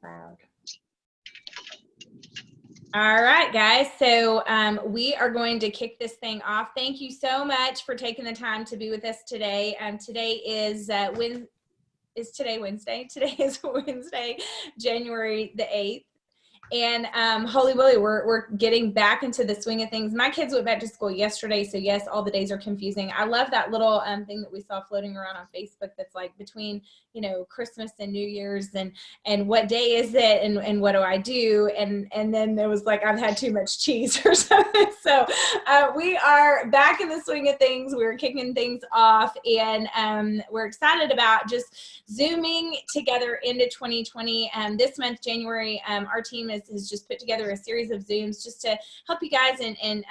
Loud. All right, guys. So we are going to kick this thing off. Thank you so much for taking the time to be with us today. Today is Wednesday? Today is Wednesday, January the 8th. And holy moly, we're getting back into the swing of things. My kids went back to school yesterday, so yes, all the days are confusing. I love that little thing that we saw floating around on Facebook that's like between, you know, Christmas and New Year's and what day is it and what do I do? And then there was like, I've had too much cheese or something. So we are back in the swing of things. We're kicking things off, and we're excited about just zooming together into 2020. This month, January, our team has just put together a series of Zooms just to help you guys in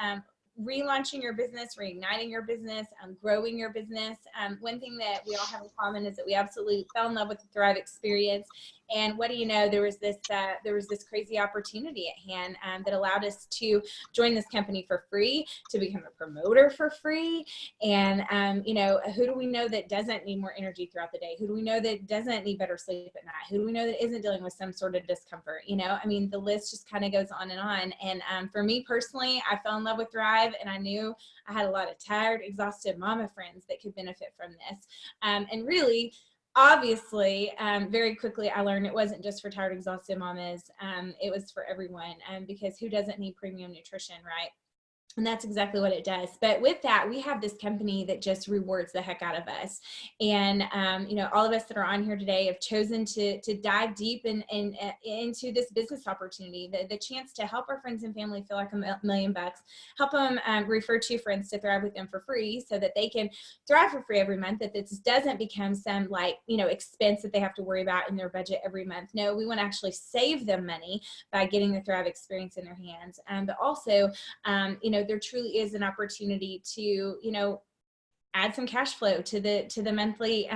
relaunching your business, reigniting your business, growing your business. One thing that we all have in common is that we absolutely fell in love with the Thrive experience. And what do you know, there was this crazy opportunity at hand that allowed us to join this company for free, to become a promoter for free. And, you know, who do we know that doesn't need more energy throughout the day? Who do we know that doesn't need better sleep at night? Who do we know that isn't dealing with some sort of discomfort? You know, I mean, the list just kind of goes on and on. And for me personally, I fell in love with Thrive, and I knew I had a lot of tired, exhausted mama friends that could benefit from this. And really, obviously, very quickly, I learned it wasn't just for tired, exhausted mamas. It was for everyone, because who doesn't need premium nutrition, right? And that's exactly what it does. But with that, we have this company that just rewards the heck out of us. And, you know, all of us that are on here today have chosen to dive deep into this business opportunity, the chance to help our friends and family feel like $1 million, help them refer two friends to Thrive with them for free so that they can thrive for free every month, that this doesn't become some like, you know, expense that they have to worry about in their budget every month. No, we want to actually save them money by getting the Thrive experience in their hands. But also, you know, there truly is an opportunity to, you know, add some cash flow to the monthly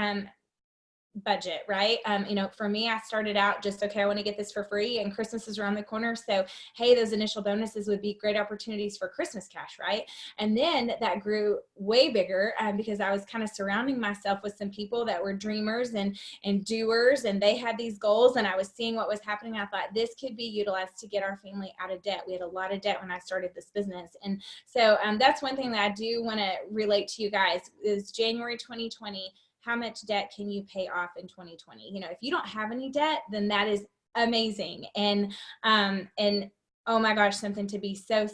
budget, right? You know, for me, I started out just, okay, I want to get this for free, and Christmas is around the corner. So, hey, those initial bonuses would be great opportunities for Christmas cash, right? And then that grew way bigger because I was kind of surrounding myself with some people that were dreamers and doers, and they had these goals, and I was seeing what was happening. I thought this could be utilized to get our family out of debt. We had a lot of debt when I started this business. And so that's one thing that I do want to relate to you guys is January 2020. How much debt can you pay off in 2020? You know, if you don't have any debt, then that is amazing. And oh my gosh, something to be so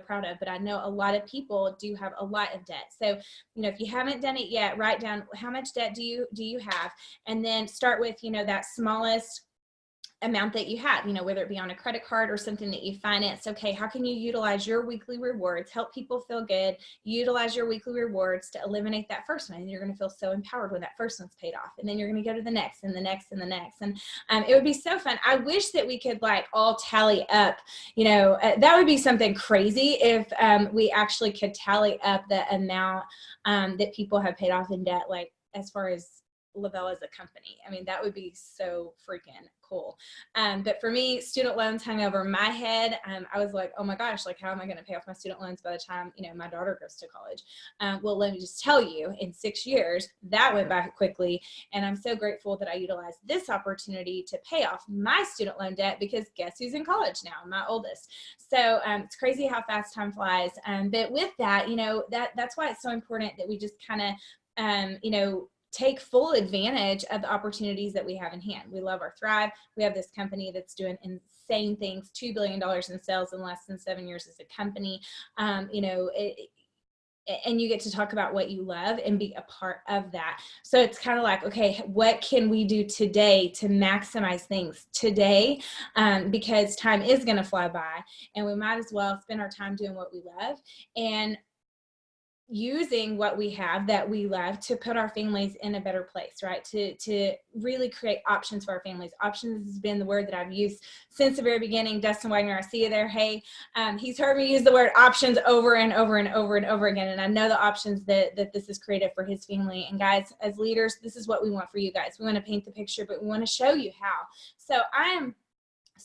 proud of. But I know a lot of people do have a lot of debt. So, you know, if you haven't done it yet, write down how much debt do you have, and then start with, you know, that smallest amount that you have, you know, whether it be on a credit card or something that you finance. Okay, how can you utilize your weekly rewards, help people feel good, utilize your weekly rewards to eliminate that first one, and you're going to feel so empowered when that first one's paid off, and then you're going to go to the next and the next and the next. And it would be so fun. I wish that we could like all tally up, you know, that would be something crazy if we actually could tally up the amount that people have paid off in debt, like as far as Lavelle as a company. I mean, that would be so freaking cool. But for me, student loans hung over my head. I was like, oh my gosh, like, how am I going to pay off my student loans by the time, you know, my daughter goes to college? Well, let me just tell you, in 6 years, that went by quickly. And I'm so grateful that I utilized this opportunity to pay off my student loan debt, because guess who's in college now? My oldest. So it's crazy how fast time flies. But with that, you know, that's why it's so important that we just kind of, you know, take full advantage of the opportunities that we have in hand. We love our Thrive. We have this company that's doing insane things, $2 billion in sales in less than 7 years as a company. You know, and you get to talk about what you love and be a part of that. So it's kind of like, okay, what can we do today to maximize things today? Because time is going to fly by, and we might as well spend our time doing what we love and using what we have that we love to put our families in a better place, right? To really create options for our families. Options has been the word that I've used since the very beginning. Dustin Wagner, I see you there. Hey, he's heard me use the word options over and over and over and over again. And I know the options that this has created for his family. And guys, as leaders, this is what we want for you guys. We want to paint the picture, but we want to show you how. So I am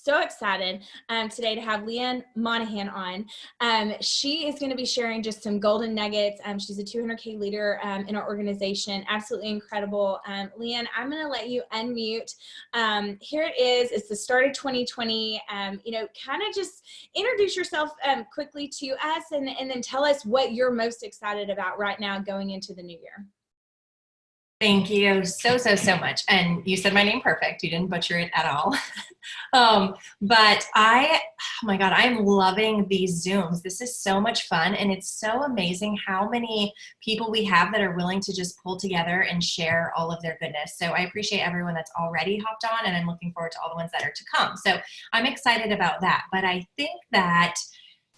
so excited today to have Leanne Monahan on. She is going to be sharing just some golden nuggets. She's a 200K leader in our organization. Absolutely incredible. Leanne, I'm going to let you unmute. Here it is. It's the start of 2020. Kind of just introduce yourself quickly to us and then tell us what you're most excited about right now going into the new year. Thank you so much. And you said my name perfect. You didn't butcher it at all. But oh my God, I'm loving these Zooms. This is so much fun. And it's so amazing how many people we have that are willing to just pull together and share all of their goodness. So I appreciate everyone that's already hopped on, and I'm looking forward to all the ones that are to come. So I'm excited about that. But I think that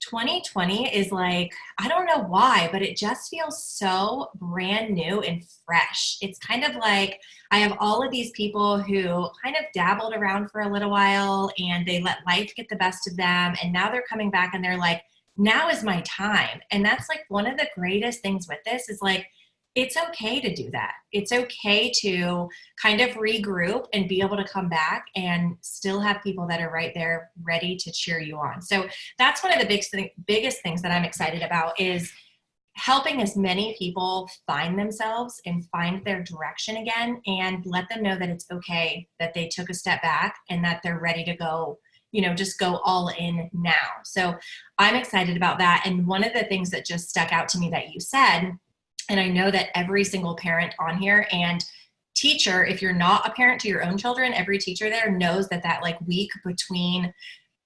2020 is like, I don't know why, but it just feels so brand new and fresh. It's kind of like I have all of these people who kind of dabbled around for a little while and they let life get the best of them. And now they're coming back and they're like, now is my time. And that's like one of the greatest things with this is like, it's okay to do that. It's okay to kind of regroup and be able to come back and still have people that are right there ready to cheer you on. So that's one of the biggest things that I'm excited about is helping as many people find themselves and find their direction again, and let them know that it's okay that they took a step back and that they're ready to go, just go all in now. So I'm excited about that. And one of the things that just stuck out to me that you said, and I know that every single parent on here and teacher, if you're not a parent to your own children, every teacher there knows that like week between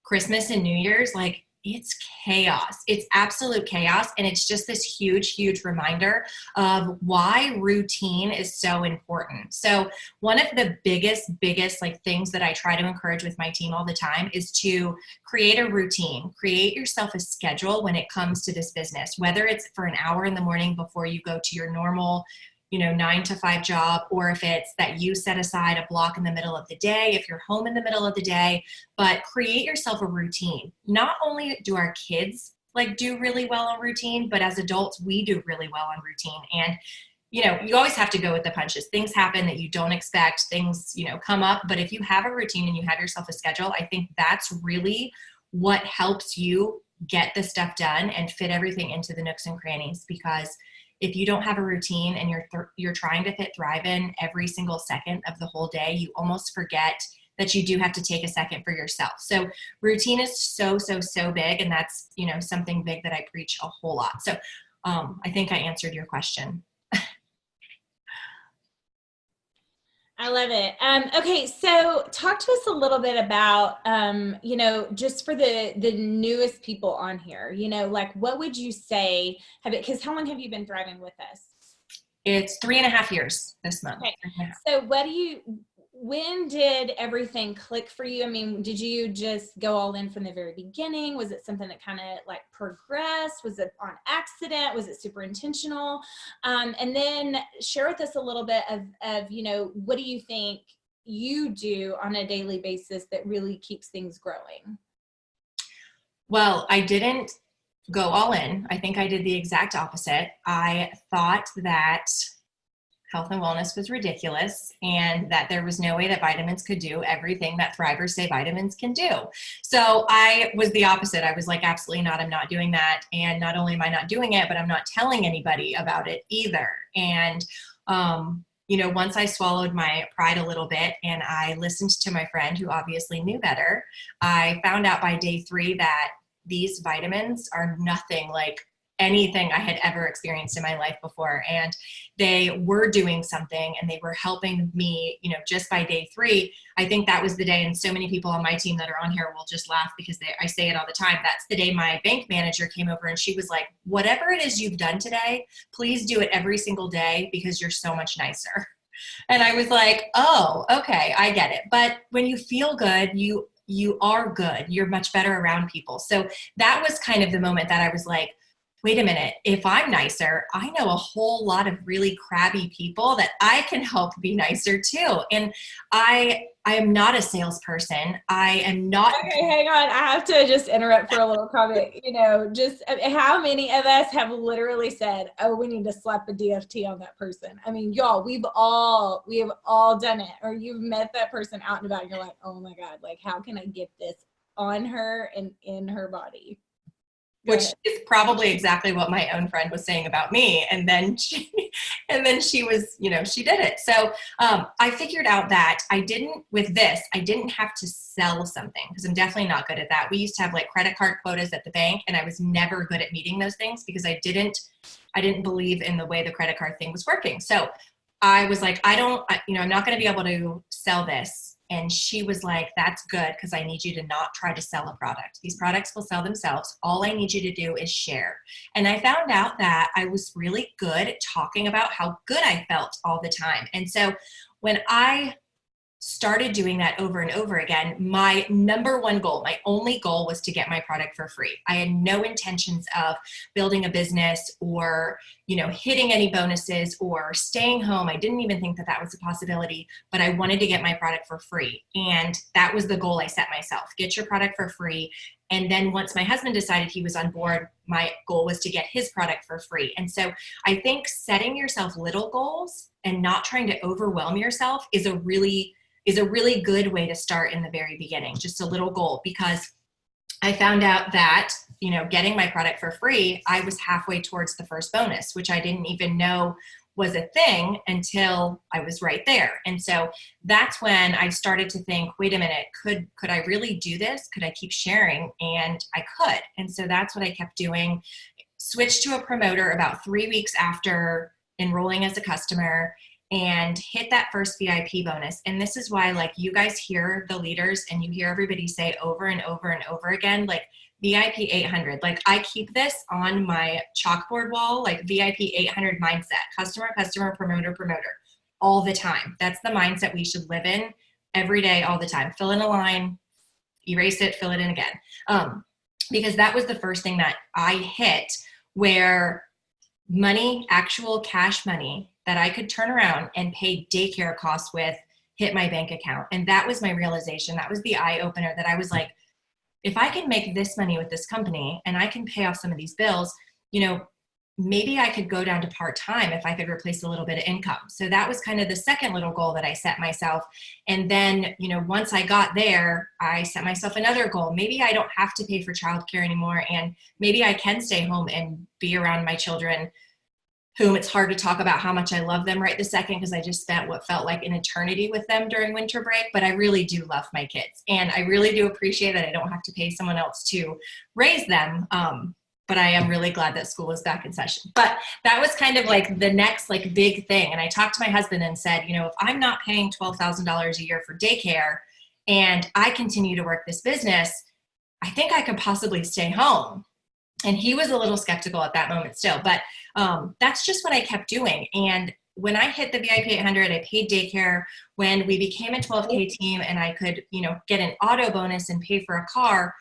Christmas and New Year's, like it's chaos. It's absolute chaos. And it's just this huge reminder of why routine is so important. So one of the biggest like things that I try to encourage with my team all the time is to create a routine, create yourself a schedule when it comes to this business, whether it's for an hour in the morning before you go to your normal 9 to 5 job, or if it's that you set aside a block in the middle of the day, if you're home in the middle of the day, but create yourself a routine. Not only do our kids like do really well on routine, but as adults, we do really well on routine. And, you always have to go with the punches. Things happen that you don't expect, things, come up. But if you have a routine and you have yourself a schedule, I think that's really what helps you get the stuff done and fit everything into the nooks and crannies. Because if you don't have a routine and you're trying to fit Thrive in every single second of the whole day, you almost forget that you do have to take a second for yourself. So routine is so big, and that's, something big that I preach a whole lot. So I think I answered your question. I love it. Okay, so talk to us a little bit about, just for the newest people on here, like what would you say, because how long have you been thriving with us? It's 3.5 years this month. Okay. So when did everything click for you? I mean, did you just go all in from the very beginning? Was it something that kind of like progressed? Was it on accident? Was it super intentional? And then share with us a little bit of, what do you think you do on a daily basis that really keeps things growing? Well, I didn't go all in. I think I did the exact opposite. I thought that health and wellness was ridiculous and that there was no way that vitamins could do everything that Thrivers say vitamins can do. So I was the opposite. I was like, absolutely not. I'm not doing that. And not only am I not doing it, but I'm not telling anybody about it either. And, once I swallowed my pride a little bit and I listened to my friend who obviously knew better, I found out by day 3 that these vitamins are nothing like anything I had ever experienced in my life before. And they were doing something and they were helping me, just by day 3. I think that was the day, and so many people on my team that are on here will just laugh because I say it all the time. That's the day my bank manager came over and she was like, whatever it is you've done today, please do it every single day because you're so much nicer. And I was like, oh, okay, I get it. But when you feel good, you are good. You're much better around people. So that was kind of the moment that I was like, wait a minute, if I'm nicer, I know a whole lot of really crabby people that I can help be nicer too. And I am not a salesperson. I am not. Okay, hang on. I have to just interrupt for a little comment. Just how many of us have literally said, "Oh, we need to slap a DFT on that person." I mean, y'all, we have all done it. Or you've met that person out and about, and you're like, "Oh my God, like how can I get this on her and in her body?" Which is probably exactly what my own friend was saying about me. And then she was, she did it. So I figured out that I didn't have to sell something, because I'm definitely not good at that. We used to have like credit card quotas at the bank, and I was never good at meeting those things because I didn't believe in the way the credit card thing was working. So I was like, I'm not going to be able to sell this. And she was like, that's good, because I need you to not try to sell a product. These products will sell themselves. All I need you to do is share. And I found out that I was really good at talking about how good I felt all the time. And so when I started doing that over and over again, my number one goal, my only goal, was to get my product for free. I had no intentions of building a business or, hitting any bonuses or staying home. I didn't even think that that was a possibility, but I wanted to get my product for free. And that was the goal I set myself: get your product for free. And then once my husband decided he was on board, my goal was to get his product for free. And so I think setting yourself little goals and not trying to overwhelm yourself is a really good way to start in the very beginning. Just a little goal, because I found out that, getting my product for free, I was halfway towards the first bonus, which I didn't even know was a thing until I was right there. And so that's when I started to think, wait a minute, could I really do this? Could I keep sharing? And I could. And so that's what I kept doing. Switched to a promoter about 3 weeks after enrolling as a customer, and hit that first VIP bonus. And this is why, like, you guys hear the leaders and you hear everybody say over and over and over again, like, VIP 800. Like, I keep this on my chalkboard wall, like VIP 800 mindset: customer, promoter, all the time. That's the mindset we should live in every day, all the time. Fill in a line, erase it, fill it in again. Because that was the first thing that I hit, where money, actual cash money that I could turn around and pay daycare costs with, hit my bank account. And that was my realization. That was the eye opener, that I was like, if I can make this money with this company and I can pay off some of these bills, maybe I could go down to part-time if I could replace a little bit of income. So that was kind of the second little goal that I set myself. And then, once I got there, I set myself another goal. Maybe I don't have to pay for childcare anymore, and maybe I can stay home and be around my children, whom it's hard to talk about how much I love them right this second, because I just spent what felt like an eternity with them during winter break. But I really do love my kids, and I really do appreciate that I don't have to pay someone else to raise them. But I am really glad that school is back in session. But that was kind of like the next big thing. And I talked to my husband and said, if I'm not paying $12,000 a year for daycare and I continue to work this business, I think I could possibly stay home. And he was a little skeptical at that moment still, but that's just what I kept doing. And when I hit the VIP 800, I paid daycare. When we became a 12K team and I could, get an auto bonus and pay for a car,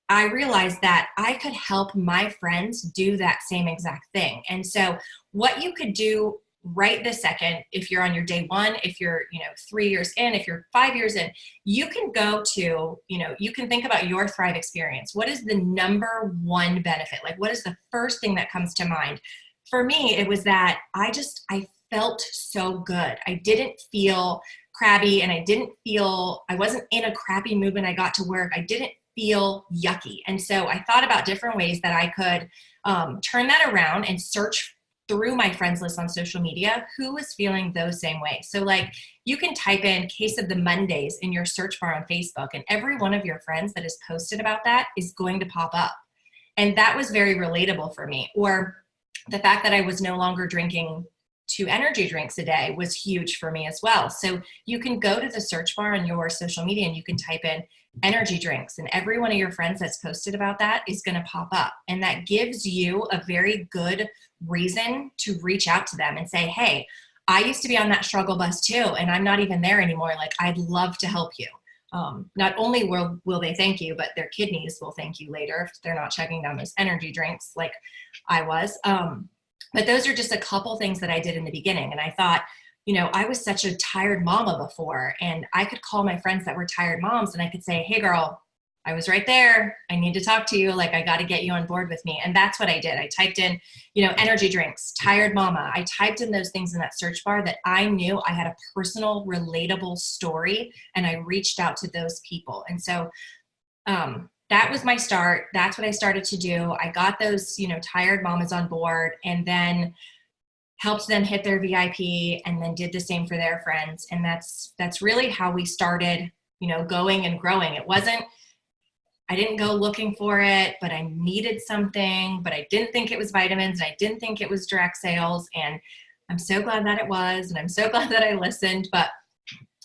I realized that I could help my friends do that same exact thing. And so what you could do right this second, if you're on your day one, if you're, 3 years in, if you're 5 years in, you can go to, you can think about your Thrive experience. What is the number one benefit? Like, what is the first thing that comes to mind? For me, it was that I felt so good. I didn't feel crabby, and I wasn't in a crappy mood when I got to work. I didn't feel yucky. And so I thought about different ways that I could turn that around and search through my friends list on social media who was feeling those same ways. So you can type in Case of the Mondays in your search bar on Facebook, and every one of your friends that has posted about that is going to pop up. And that was very relatable for me. Or the fact that I was no longer drinking 2 energy drinks a day was huge for me as well. So you can go to the search bar on your social media and you can type in energy drinks, and every one of your friends that's posted about that is going to pop up. And that gives you a very good reason to reach out to them and say, hey, I used to be on that struggle bus too, and I'm not even there anymore. I'd love to help you. not only will they thank you, but their kidneys will thank you later if they're not chugging down those energy drinks like I was. But those are just a couple things that I did in the beginning. And I thought, you know, I was such a tired mama before, and I could call my friends that were tired moms and I could say, hey girl, I was right there. I need to talk to you. Like, I got to get you on board with me. And that's what I did. I typed in, you know, energy drinks, tired mama. I typed in those things in that search bar that I knew I had a personal, relatable story, and I reached out to those people. And so that was my start. That's what I started to do. I got those, you know, tired mamas on board, and then helped them hit their VIP, and then did the same for their friends. And that's really how we started, you know, going and growing. It wasn't, I didn't go looking for it, but I needed something, but I didn't think it was vitamins, and I didn't think it was direct sales. And I'm so glad that it was, and I'm so glad that I listened, but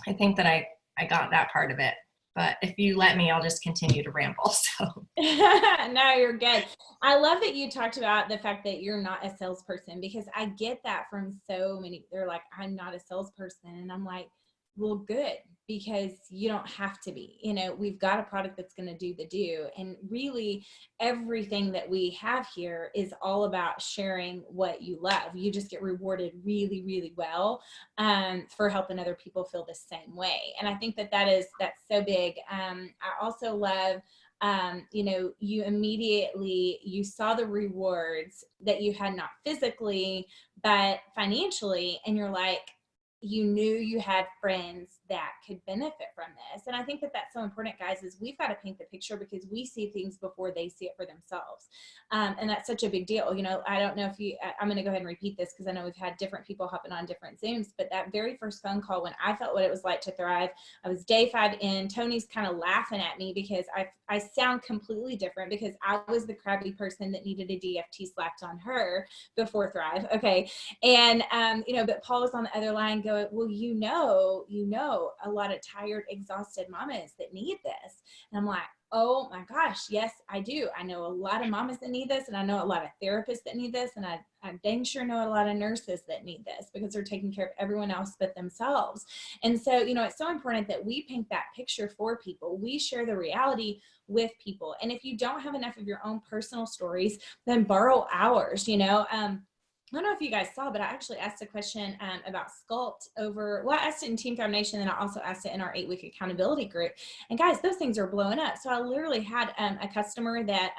I think that I got that part of it. But if you let me, I'll just continue to ramble. So no, you're good. I love that you talked about the fact that you're not a salesperson, because I get that from so many. They're like, I'm not a salesperson. And I'm like, well, good, because you don't have to be. You know, we've got a product that's going to do the do. And really everything that we have here is all about sharing what you love. You just get rewarded really, really well for helping other people feel the same way. And I think that's so big. I also love, you know, you saw the rewards that you had, not physically, but financially. And you're like, you knew you had friends that could benefit from this. And I think that that's so important, guys, is we've got to paint the picture, because we see things before they see it for themselves. And that's such a big deal. You know, I don't know if I'm going to go ahead and repeat this, because I know we've had different people hopping on different Zooms, but that very first phone call, when I felt what it was like to thrive, I was day 5 in. Tony's kind of laughing at me because I sound completely different, because I was the crabby person that needed a DFT slapped on her before Thrive. Okay. And, you know, but Paul was on the other line going, well, you know, a lot of tired, exhausted mamas that need this. And I'm like, oh my gosh, yes, I do. I know a lot of mamas that need this, and I know a lot of therapists that need this, and I dang sure know a lot of nurses that need this, because they're taking care of everyone else but themselves. And so, you know, it's so important that we paint that picture for people. We share the reality with people. And if you don't have enough of your own personal stories, then borrow ours, you know. I don't know if you guys saw, but I actually asked a question about Sculpt I asked it in Team Thrive Nation, and I also asked it in our 8-week accountability group. And guys, those things are blowing up. So I literally had a customer that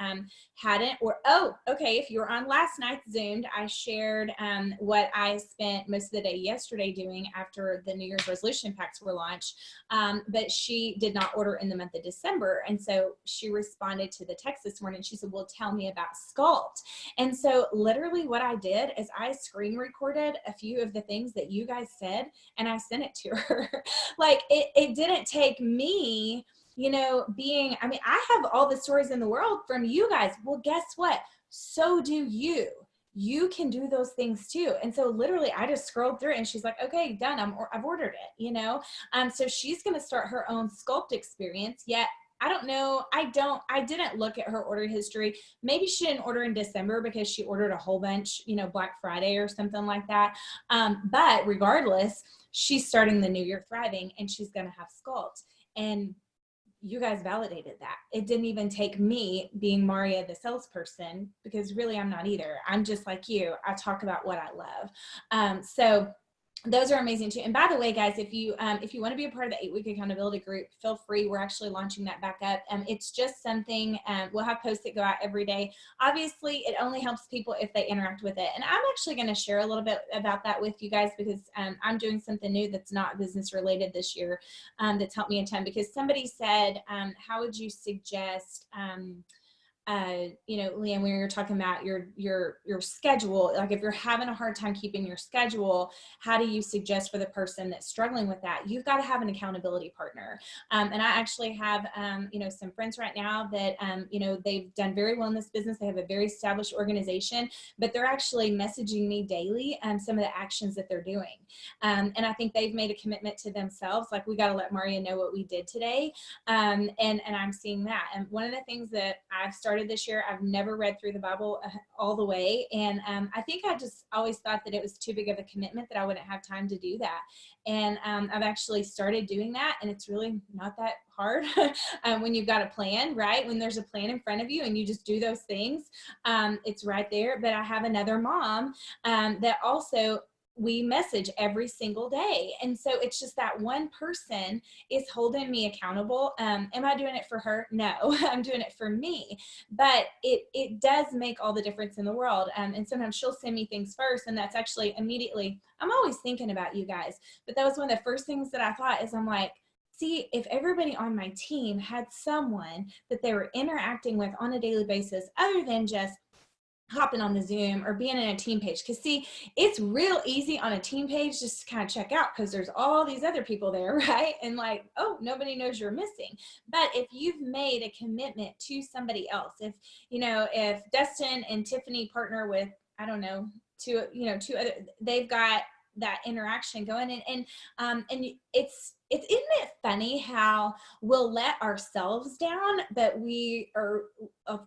hadn't, if you were on last night's Zoom, I shared what I spent most of the day yesterday doing after the New Year's resolution packs were launched. But she did not order in the month of December. And so she responded to the text this morning. She said, well, tell me about Sculpt. And so literally what I did is I screen recorded a few of the things that you guys said, and I sent it to her. Like, it didn't take me, you know, I have all the stories in the world from you guys. Well, guess what? So do you. You can do those things too. And so literally I just scrolled through it, and she's like, okay, done. I've ordered it, you know? So she's going to start her own Sculpt experience. Yet I don't know. I didn't look at her order history. Maybe she didn't order in December because she ordered a whole bunch, you know, Black Friday or something like that. But regardless, she's starting the new year thriving, and she's going to have Sculpt. And you guys validated that. It didn't even take me being Mauria, the salesperson, because really I'm not either. I'm just like you. I talk about what I love. So those are amazing too. And by the way, guys, if you want to be a part of the 8-week accountability group, feel free. We're actually launching that back up. It's just something, we'll have posts that go out every day. Obviously, it only helps people if they interact with it. And I'm actually going to share a little bit about that with you guys, because I'm doing something new that's not business related this year that's helped me a ton. Because somebody said, how would you suggest, you know, Leanne, when you're talking about your schedule, like if you're having a hard time keeping your schedule, how do you suggest for the person that's struggling with that? You've got to have an accountability partner. And I actually have, you know, some friends right now that, you know, they've done very well in this business. They have a very established organization, but they're actually messaging me daily some of the actions that they're doing. And I think they've made a commitment to themselves. Like, we got to let Mauria know what we did today. And I'm seeing that. And one of the things that I've started started this year. I've never read through the Bible all the way. And I think I just always thought that it was too big of a commitment, that I wouldn't have time to do that. And I've actually started doing that, and it's really not that hard when you've got a plan, right? When there's a plan in front of you and you just do those things, it's right there. But I have another mom that also, we message every single day. And so it's just that one person is holding me accountable. Am I doing it for her? No, I'm doing it for me. But it does make all the difference in the world. And sometimes she'll send me things first, and that's actually immediately, I'm always thinking about you guys. But that was one of the first things that I thought, is I'm like, see, if everybody on my team had someone that they were interacting with on a daily basis, other than just hopping on the Zoom or being in a team page. Because see, it's real easy on a team page just to kind of check out, because there's all these other people there, right? And like, oh, nobody knows you're missing. But if you've made a commitment to somebody else, if Dustin and Tiffany partner with, I don't know, two other, they've got that interaction going, and isn't it funny how we'll let ourselves down, but we are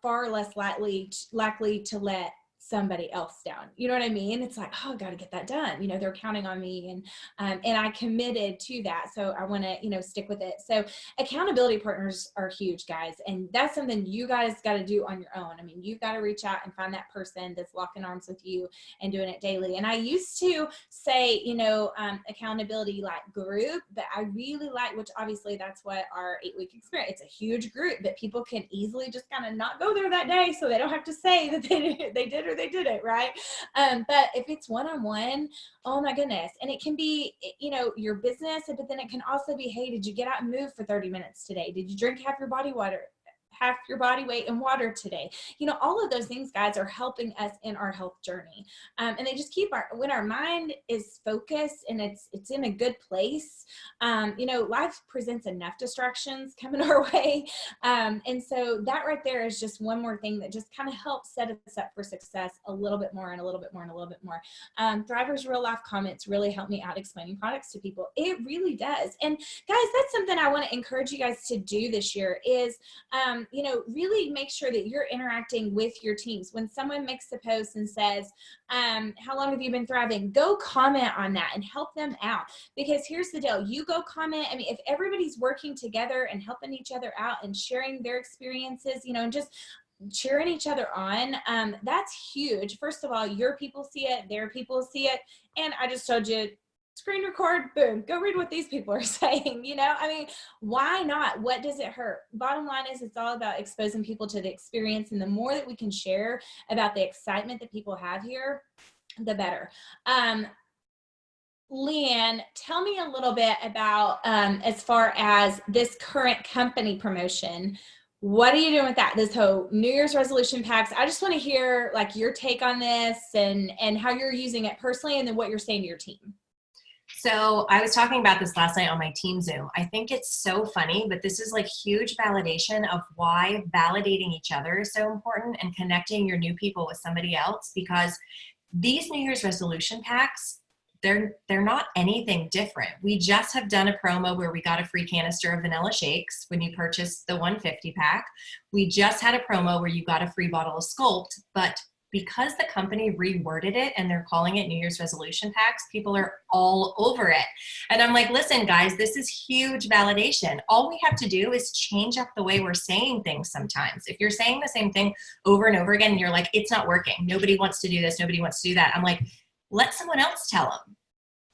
far less likely to let somebody else down. You know what I mean? It's like, oh, I got to get that done. They're counting on me, and I committed to that. So I want to, stick with it. So accountability partners are huge, guys. And that's something you guys got to do on your own. I mean, you've got to reach out and find that person that's locking arms with you and doing it daily. And I used to say, accountability like group, but I really like, which obviously that's what our 8-week experience, it's a huge group, but people can easily just kind of not go there that day. So they don't have to say that they did or they did it, right? But if it's one-on-one, oh my goodness. And it can be, your business, but then it can also be, hey, did you get out and move for 30 minutes today? Did you drink half your body weight in water today? All of those things, guys, are helping us in our health journey. And they just keep when our mind is focused and it's in a good place, life presents enough distractions coming our way. And so that right there is just one more thing that just kind of helps set us up for success a little bit more and a little bit more and a little bit more. Thriver's real life comments really help me out explaining products to people. It really does. And guys, that's something I want to encourage you guys to do this year is, really make sure that you're interacting with your teams. When someone makes a post and says, how long have you been thriving? Go comment on that and help them out. Because here's the deal. You go comment. I mean, if everybody's working together and helping each other out and sharing their experiences, and just cheering each other on, that's huge. First of all, your people see it, their people see it. And I just told you, screen record, boom, go read what these people are saying. I mean, why not? What does it hurt? Bottom line is, it's all about exposing people to the experience. And the more that we can share about the excitement that people have here, the better. Leanne, tell me a little bit about, as far as this current company promotion, what are you doing with that? This whole New Year's resolution packs. I just want to hear like your take on this and how you're using it personally, and then what you're saying to your team. So I was talking about this last night on my team Zoom. I think it's so funny, but this is like huge validation of why validating each other is so important and connecting your new people with somebody else, because these New Year's resolution packs, they're not anything different. We just have done a promo where we got a free canister of vanilla shakes when you purchase the 150 pack. We just had a promo where you got a free bottle of Sculpt, but because the company reworded it and they're calling it New Year's resolution packs, people are all over it. And I'm like, listen, guys, this is huge validation. All we have to do is change up the way we're saying things sometimes. If you're saying the same thing over and over again, and you're like, it's not working. Nobody wants to do this. Nobody wants to do that. I'm like, let someone else tell them.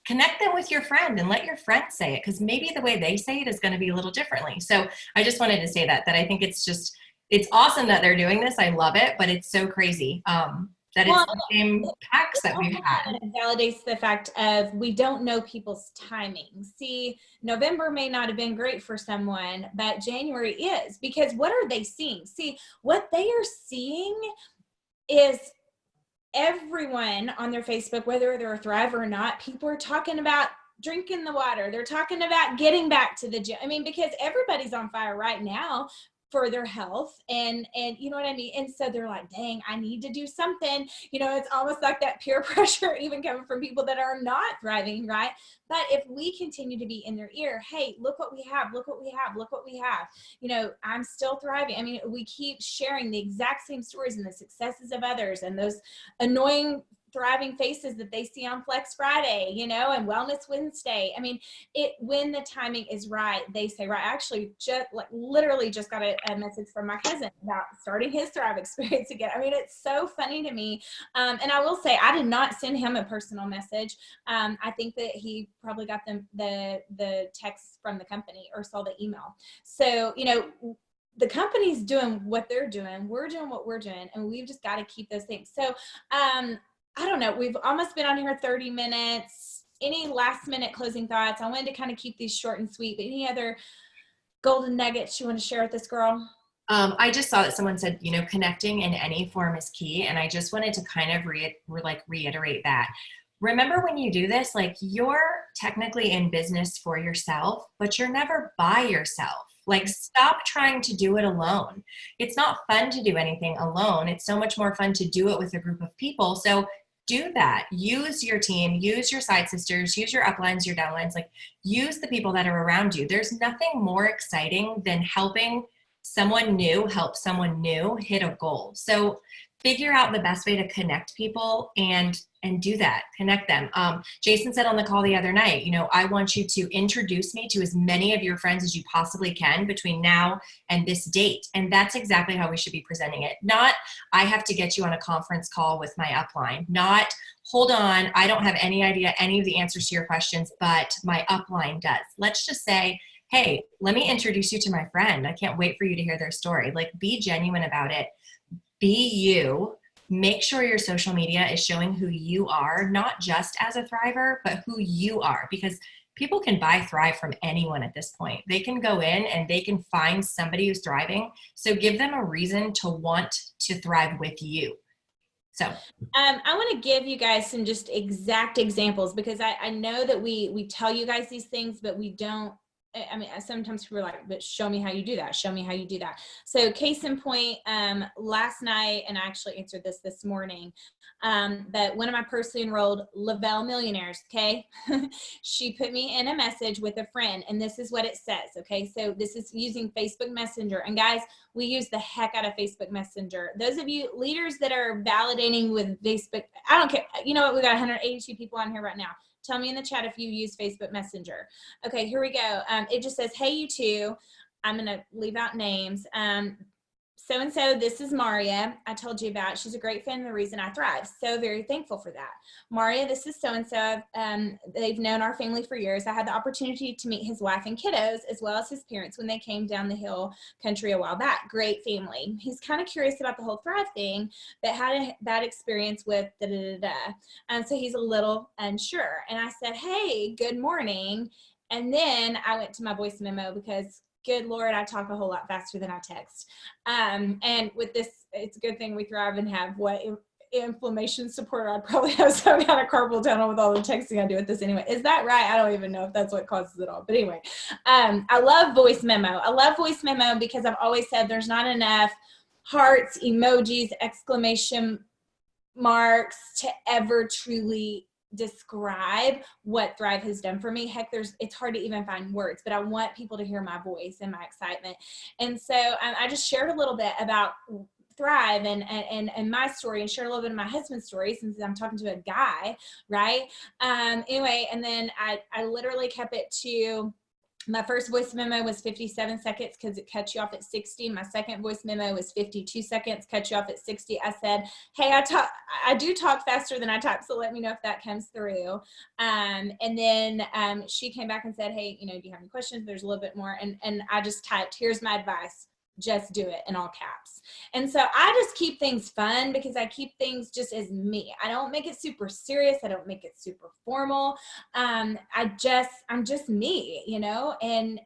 Connect them with your friend and let your friend say it, because maybe the way they say it is going to be a little differently. So I just wanted to say that I think it's awesome that they're doing this. I love it, but it's so crazy that it's the same packs that we've had. It validates the fact of we don't know people's timing. See, November may not have been great for someone, but January is, because what are they seeing? See, what they are seeing is everyone on their Facebook, whether they're a Thriver or not, people are talking about drinking the water. They're talking about getting back to the gym. I mean, because everybody's on fire right now. for their health and you know what I mean? And so they're like, dang, I need to do something. You know, it's almost like that peer pressure even coming from people that are not thriving, right? But if we continue to be in their ear, hey, look what we have, look what we have, look what we have. You know, I'm still thriving. I mean, we keep sharing the exact same stories and the successes of others and those annoying thriving faces that they see on Flex Friday, you know, and Wellness Wednesday. I mean, when the timing is right, they say, right. I actually just literally just got a message from my cousin about starting his Thrive experience again. I mean, it's so funny to me. And I will say, I did not send him a personal message. I think that he probably got the text from the company or saw the email. So, you know, the company's doing what they're doing. We're doing what we're doing, and we've just got to keep those things. So, I don't know. We've almost been on here 30 minutes. Any last minute closing thoughts? I wanted to kind of keep these short and sweet, but any other golden nuggets you want to share with this girl? I just saw that someone said, you know, connecting in any form is key. And I just wanted to kind of reiterate that. Remember when you do this, like you're technically in business for yourself, but you're never by yourself. Like stop trying to do it alone. It's not fun to do anything alone. It's so much more fun to do it with a group of people. So do that. Use your team, use your side sisters, use your uplines, your downlines, like use the people that are around you. There's nothing more exciting than helping someone new help someone new hit a goal. So figure out the best way to connect people and do that, connect them. Jason said on the call the other night, you know, I want you to introduce me to as many of your friends as you possibly can between now and this date. And that's exactly how we should be presenting it. Not, I have to get you on a conference call with my upline. Not, hold on, I don't have any idea any of the answers to your questions, but my upline does. Let's just say, hey, let me introduce you to my friend. I can't wait for you to hear their story. Like, be genuine about it. Be you. Make sure your social media is showing who you are, not just as a thriver, but who you are, because people can buy Thrive from anyone at this point. They can go in and they can find somebody who's thriving. So give them a reason to want to thrive with you. So I want to give you guys some just exact examples, because I know that we tell you guys these things, but we don't. I mean, sometimes people are like, but show me how you do that. Show me how you do that. So case in point, last night, and I actually answered this morning, but one of my personally enrolled Lavelle millionaires, okay, she put me in a message with a friend, and this is what it says, okay? So this is using Facebook Messenger. And guys, we use the heck out of Facebook Messenger. Those of you leaders that are validating with Facebook, I don't care. You know what? We got 182 people on here right now. Tell me in the chat if you use Facebook Messenger. Okay, here we go. It just says, hey, you two. I'm going to leave out names. So-and-so, this is Mauria. I told you about. She's a great fan of the reason I thrive. So very thankful for that. Mauria, this is so-and-so. They've known our family for years. I had the opportunity to meet his wife and kiddos, as well as his parents, when they came down the hill country a while back. Great family. He's kind of curious about the whole Thrive thing, but had a bad experience with da-da-da-da. So he's a little unsure. And I said, hey, good morning. And then I went to my voice memo because, good Lord, I talk a whole lot faster than I text. And with this, it's a good thing we thrive and have inflammation support. I'd probably have some kind of carpal tunnel with all the texting I do with this anyway. Is that right? I don't even know if that's what causes it all. But anyway, I love voice memo. I love voice memo because I've always said there's not enough hearts, emojis, exclamation marks to ever truly describe what Thrive has done for me. Heck, it's hard to even find words, but I want people to hear my voice and my excitement. And so I just shared a little bit about Thrive and my story, and shared a little bit of my husband's story, since I'm talking to a guy, right? Anyway, and then I literally kept it to, my first voice memo was 57 seconds because it cut you off at 60. My second voice memo was 52 seconds, cut you off at 60. I said, hey, I do talk faster than I type, so let me know if that comes through. And then she came back and said, hey, do you have any questions? There's a little bit more. And I just typed, here's my advice. Just do it, in all caps. And so I just keep things fun, because I keep things just as me. I don't make it super serious. I don't make it super formal. I'm just me, and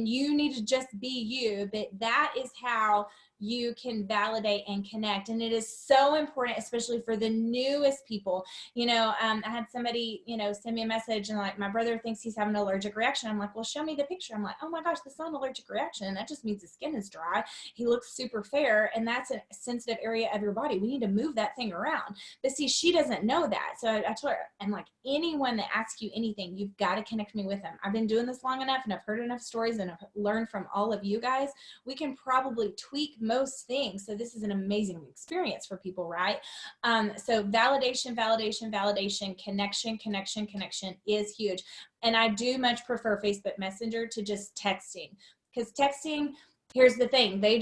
you need to just be you. But that is how you can validate and connect. And it is so important, especially for the newest people. You know, I had somebody, you know, send me a message and like, my brother thinks he's having an allergic reaction. I'm like, well, show me the picture. I'm like, oh my gosh, that's not an allergic reaction. That just means his skin is dry. He looks super fair. And that's a sensitive area of your body. We need to move that thing around. But see, she doesn't know that. So I told her, and like, anyone that asks you anything, you've got to connect me with them. I've been doing this long enough and I've heard enough stories and I've learned from all of you guys. We can probably tweak most things. So this is an amazing experience for people, right? So validation, connection is huge. And I do much prefer Facebook Messenger to just texting, because texting, here's the thing, they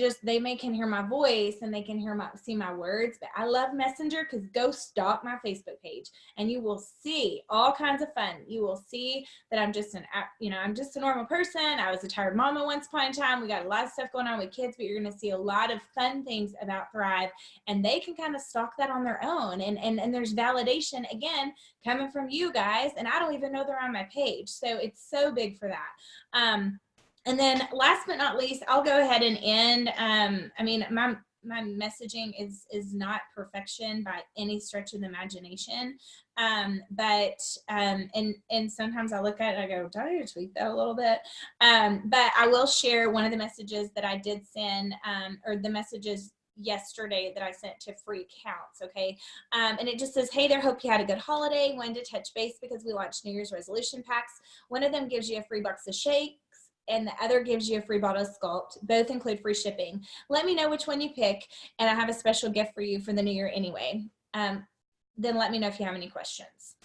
can hear my voice and they can see my words, but I love Messenger because go stalk my Facebook page and you will see all kinds of fun. You will see that I'm just I'm just a normal person. I was a tired mama once upon a time. We got a lot of stuff going on with kids, but you're going to see a lot of fun things about Thrive, and they can kind of stalk that on their own. And there's validation, again, coming from you guys, and I don't even know they're on my page. So it's so big for that. And then last but not least, I'll go ahead and end. I mean, my messaging is not perfection by any stretch of the imagination. But sometimes I look at it and I go, do I need to tweak that a little bit? But I will share one of the messages that I did send, or the messages yesterday that I sent to free accounts. Okay. And it just says, hey there, hope you had a good holiday. Wanted to touch base because we launched New Year's resolution packs. One of them gives you a free box of shakes, and the other gives you a free bottle of Sculpt. Both include free shipping. Let me know which one you pick, and I have a special gift for you for the new year anyway. Then let me know if you have any questions.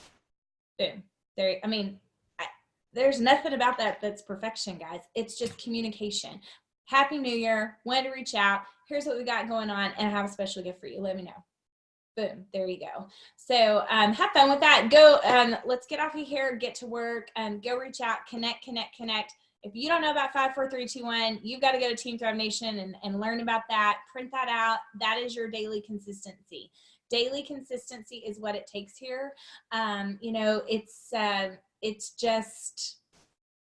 Boom. There's nothing about that that's perfection, guys. It's just communication. Happy New Year. Wanted to reach out. Here's what we got going on, and I have a special gift for you. Let me know. Boom, there you go. So have fun with that. Go, let's get off of here, get to work, go reach out, connect. If you don't know about 5, 4, 3, 2, 1, you've got to go to Team Thrive Nation and learn about that. Print that out. That is your daily consistency. Daily consistency is what it takes here. It's just,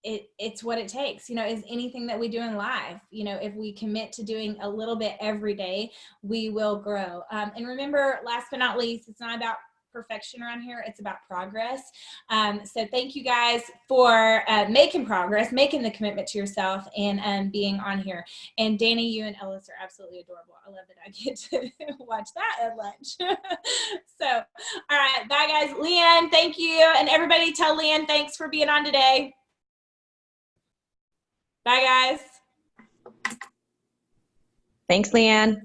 it's what it takes, is anything that we do in life. If we commit to doing a little bit every day, we will grow. And remember, last but not least, it's not about perfection around here. It's about progress. So thank you guys for making progress, making the commitment to yourself, and being on here. And Danny, you and Ellis are absolutely adorable. I love that I get to watch that at lunch. So, all right. Bye, guys. Leanne, thank you. And everybody tell Leanne thanks for being on today. Bye, guys. Thanks, Leanne.